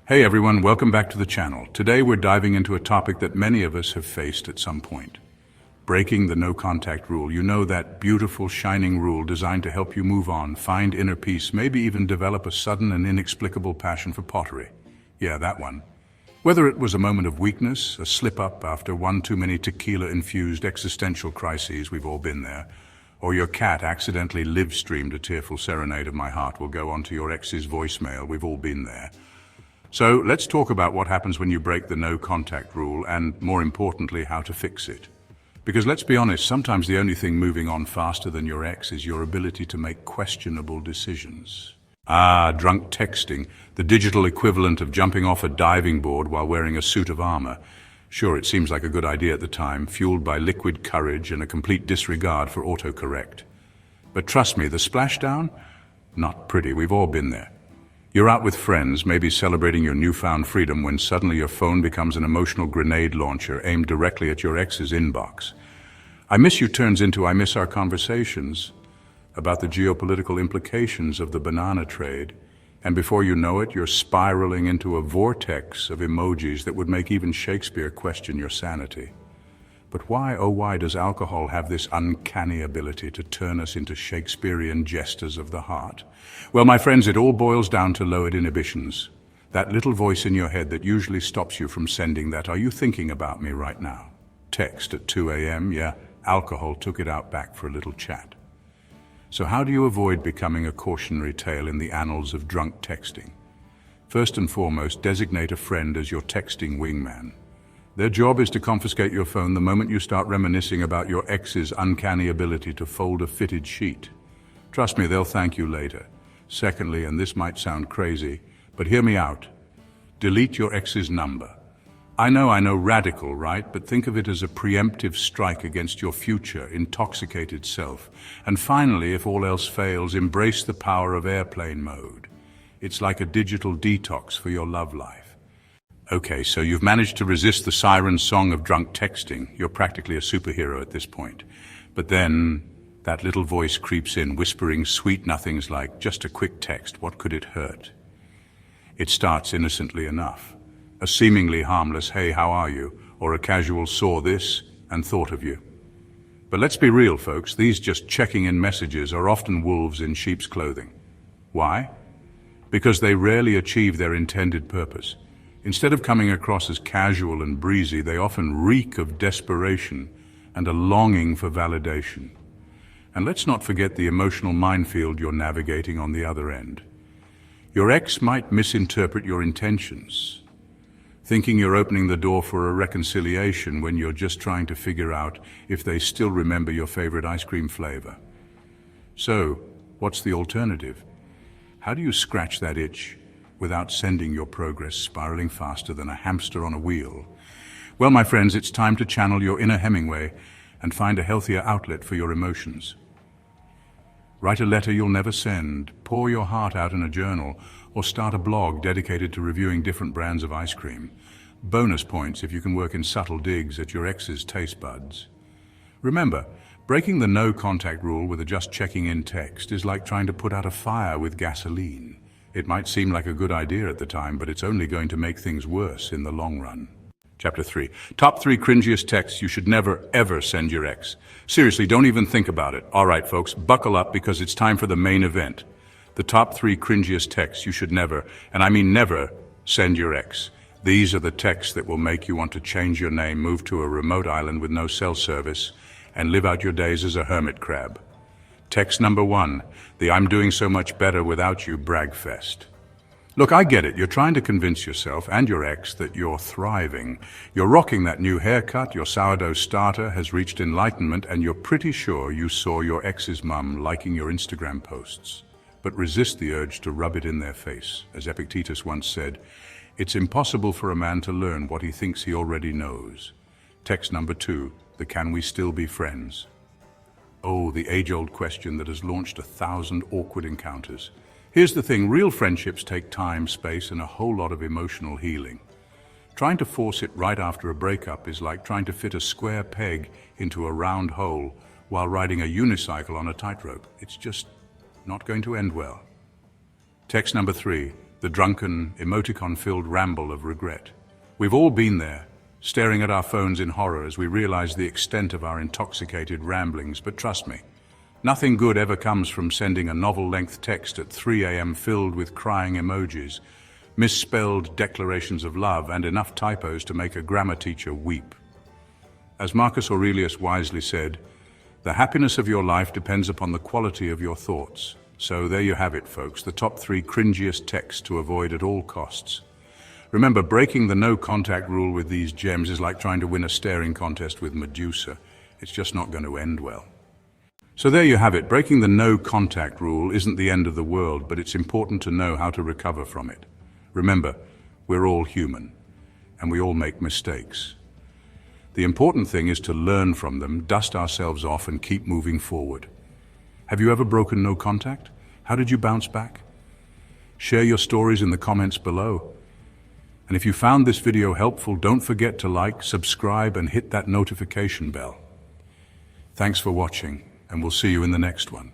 Hey everyone, welcome back to the channel. Today we're diving into a topic that many of us have faced at some point. Breaking the no contact rule. You know, that beautiful, shining rule designed to help you move on, find inner peace, maybe even develop a sudden and inexplicable passion for pottery. Yeah, that one. Whether it was a moment of weakness, a slip-up after one too many tequila-infused existential crises, we've all been there, or your cat accidentally live-streamed a tearful serenade of my heart will go onto your ex's voicemail, we've all been there. So let's talk about what happens when you break the no contact rule and, more importantly, how to fix it. Because let's be honest, sometimes the only thing moving on faster than your ex is your ability to make questionable decisions. Drunk texting, the digital equivalent of jumping off a diving board while wearing a suit of armor. Sure, it seems like a good idea at the time, fueled by liquid courage and a complete disregard for autocorrect. But trust me, the splashdown? Not pretty, we've all been there. You're out with friends, maybe celebrating your newfound freedom, when suddenly your phone becomes an emotional grenade launcher aimed directly at your ex's inbox. I miss you turns into I miss our conversations about the geopolitical implications of the banana trade, and before you know it, you're spiraling into a vortex of emojis that would make even Shakespeare question your sanity. But why, oh why, does alcohol have this uncanny ability to turn us into Shakespearean jesters of the heart? Well, my friends, it all boils down to lowered inhibitions. That little voice in your head that usually stops you from sending that "Are you thinking about me right now?" text at 2 a.m. Yeah, alcohol took it out back for a little chat. So how do you avoid becoming a cautionary tale in the annals of drunk texting? First and foremost, designate a friend as your texting wingman. Their job is to confiscate your phone the moment you start reminiscing about your ex's uncanny ability to fold a fitted sheet. Trust me, they'll thank you later. Secondly, and this might sound crazy, but hear me out, delete your ex's number. I know, radical, right? But think of it as a preemptive strike against your future, intoxicated self. And finally, if all else fails, embrace the power of airplane mode. It's like a digital detox for your love life. Okay, so you've managed to resist the siren song of drunk texting. You're practically a superhero at this point. But then that little voice creeps in, whispering sweet nothings like, "Just a quick text, what could it hurt?" It starts innocently enough. A seemingly harmless, "Hey, how are you?" or a casual "saw this and thought of you." But let's be real, folks, these just checking in messages are often wolves in sheep's clothing. Why? Because they rarely achieve their intended purpose. Instead of coming across as casual and breezy, they often reek of desperation and a longing for validation. And let's not forget the emotional minefield you're navigating on the other end. Your ex might misinterpret your intentions, thinking you're opening the door for a reconciliation when you're just trying to figure out if they still remember your favorite ice cream flavor. So, what's the alternative? How do you scratch that itch without sending your progress spiraling faster than a hamster on a wheel? Well, my friends, it's time to channel your inner Hemingway and find a healthier outlet for your emotions. Write a letter you'll never send, pour your heart out in a journal, or start a blog dedicated to reviewing different brands of ice cream. Bonus points if you can work in subtle digs at your ex's taste buds. Remember, breaking the no contact rule with a just checking in text is like trying to put out a fire with gasoline. It might seem like a good idea at the time, but it's only going to make things worse in the long run. Chapter 3. Top 3 cringiest texts you should never, ever send your ex. Seriously, don't even think about it. All right, folks, buckle up because it's time for the main event. The top 3 cringiest texts you should never, and I mean never, send your ex. These are the texts that will make you want to change your name, move to a remote island with no cell service, and live out your days as a hermit crab. Text number 1, the "I'm doing so much better without you" brag fest. Look, I get it. You're trying to convince yourself and your ex that you're thriving. You're rocking that new haircut, your sourdough starter has reached enlightenment, and you're pretty sure you saw your ex's mum liking your Instagram posts. But resist the urge to rub it in their face. As Epictetus once said, it's impossible for a man to learn what he thinks he already knows. Text number 2, the "Can we still be friends?" Oh, the age-old question that has launched 1,000 awkward encounters. Here's the thing, real friendships take time, space, and a whole lot of emotional healing. Trying to force it right after a breakup is like trying to fit a square peg into a round hole while riding a unicycle on a tightrope. It's just not going to end well. Text number 3, the drunken, emoticon-filled ramble of regret. We've all been there, staring at our phones in horror as we realize the extent of our intoxicated ramblings, but trust me, nothing good ever comes from sending a novel-length text at 3 a.m. filled with crying emojis, misspelled declarations of love, and enough typos to make a grammar teacher weep. As Marcus Aurelius wisely said, the happiness of your life depends upon the quality of your thoughts. So there you have it, folks, the top 3 cringiest texts to avoid at all costs. Remember, breaking the no-contact rule with these gems is like trying to win a staring contest with Medusa. It's just not going to end well. So there you have it. Breaking the no-contact rule isn't the end of the world, but it's important to know how to recover from it. Remember, we're all human, and we all make mistakes. The important thing is to learn from them, dust ourselves off, and keep moving forward. Have you ever broken no contact? How did you bounce back? Share your stories in the comments below. And if you found this video helpful, don't forget to like, subscribe, and hit that notification bell. Thanks for watching, and we'll see you in the next one.